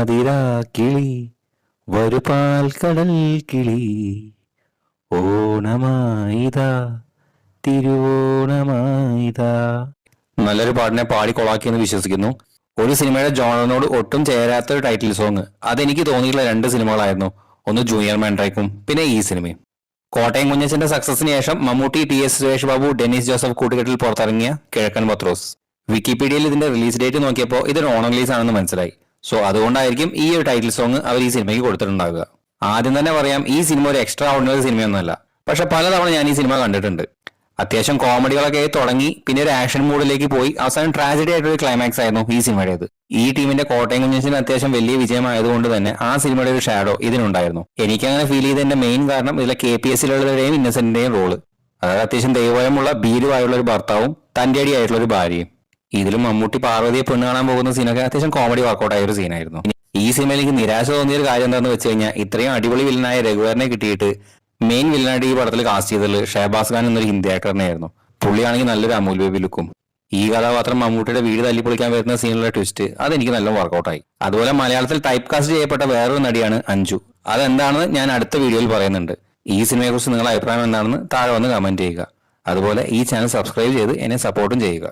പാതിരാ കിളി വരുപാൽ കടൽ കിളി ഓണമായിതാ തിരുവോണമായിതാ. നല്ലൊരു പാട്ടിനെ പാടി കൊളാക്കിയെന്ന് വിശ്വസിക്കുന്നു. ഒരു സിനിമയുടെ ജോണറിനോട് ഒട്ടും ചേരാത്ത ഒരു ടൈറ്റിൽ സോങ്. അതെനിക്ക് തോന്നിയിട്ടുള്ള 2 സിനിമകളായിരുന്നു. ഒന്ന് ജൂനിയർ മാൻഡ്രൈക്കും പിന്നെ ഈ സിനിമയും. കോട്ടയം കുഞ്ഞച്ചന്റെ സക്സസിന് ശേഷം മമ്മൂട്ടി, TS സുരേഷ് ബാബു, ഡെന്നിസ് ജോസഫ് കൂട്ടുകെട്ടിൽ പുറത്തിറങ്ങിയ കിഴക്കൻ പത്രോസ്. വിക്കിപീഡിയയിൽ ഇതിന്റെ റിലീസ് ഡേറ്റ് നോക്കിയപ്പോൾ ഇതൊരു ഓണം റിലീസ് ആണെന്ന് മനസ്സിലായി. സോ അതുകൊണ്ടായിരിക്കും ഈ ഒരു ടൈറ്റിൽ സോങ് അവർ ഈ സിനിമയ്ക്ക് കൊടുത്തിട്ടുണ്ടാവുക. ആദ്യം തന്നെ പറയാം, ഈ സിനിമ ഒരു എക്സ്ട്രാ ഓർഡിനറി സിനിമയൊന്നുമല്ല. പക്ഷെ പലതവണ ഞാൻ ഈ സിനിമ കണ്ടിട്ടുണ്ട്. അത്യാവശ്യം കോമഡികളൊക്കെ തുടങ്ങി പിന്നെ ഒരു ആക്ഷൻ മൂഡിലേക്ക് പോയി അവസാനം ട്രാജഡി ആയിട്ടൊരു ക്ലൈമാക്സ് ആയിരുന്നു ഈ സിനിമയുടേത്. ഈ ടീമിന്റെ കോട്ടയം കുഞ്ഞച്ചന് അത്യാവശ്യം വലിയ വിജയമായതുകൊണ്ട് തന്നെ ആ സിനിമയുടെ ഒരു ഷാഡോ ഇതിനുണ്ടായിരുന്നു. എനിക്കങ്ങനെ ഫീൽ ചെയ്തതിന്റെ മെയിൻ കാരണം ഇതിലെ KPSലുള്ളവരുടെയും ഇന്നസെന്റിന്റെയും റോള്. അതായത് അത്യാവശ്യം ദൈവഭയമുള്ള ഭീരുവായുള്ള ഒരു ഭർത്താവും തന്റെ അടിയായിട്ടുള്ള ഒരു ഭാര്യയും. ഇതിലും മമ്മൂട്ടി പാർവതിയെ പെണ്ണ് കാണാൻ പോകുന്ന സീനൊക്കെ അത്യാവശ്യം കോമഡി വർക്കൗട്ട് ആയ ഒരു സീനായിരുന്നു. ഈ സിനിമയിൽ എനിക്ക് നിരാശ തോന്നിയ ഒരു കാര്യം എന്താണെന്ന് വെച്ച് കഴിഞ്ഞാൽ, ഇത്രയും അടിപൊളി വില്ലനായ രഘുവരനെ കിട്ടിയിട്ട് മെയിൻ വില്ലനായിട്ട് ഈ പടത്തിൽ കാസ്റ്റ് ചെയ്തത് ഷഹബാസ് ഖാൻ എന്നൊരു ഹിന്ദി ആക്ടറിനെ ആയിരുന്നു. പുള്ളിയാണെങ്കിൽ നല്ലൊരു അമൂൽ ബേബി ലുക്കും. ഈ കഥാപാത്രം മമ്മൂട്ടിയുടെ വീട് തല്ലിപ്പൊളിക്കാൻ വരുന്ന സീനിലുള്ള ട്വിസ്റ്റ് അതെനിക്ക് നല്ല വർക്കൗട്ടായി. അതുപോലെ മലയാളത്തിൽ ടൈപ്പ് കാസ്റ്റ് ചെയ്യപ്പെട്ട വേറൊരു നടിയാണ് അഞ്ജു. അതെന്താണെന്ന് ഞാൻ അടുത്ത വീഡിയോയിൽ പറയുന്നുണ്ട്. ഈ സിനിമയെക്കുറിച്ച് നിങ്ങളുടെ അഭിപ്രായം എന്താണെന്ന് താഴെ വന്ന് കമന്റ് ചെയ്യുക. അതുപോലെ ഈ ചാനൽ സബ്സ്ക്രൈബ് ചെയ്ത് എന്നെ സപ്പോർട്ടും ചെയ്യുക.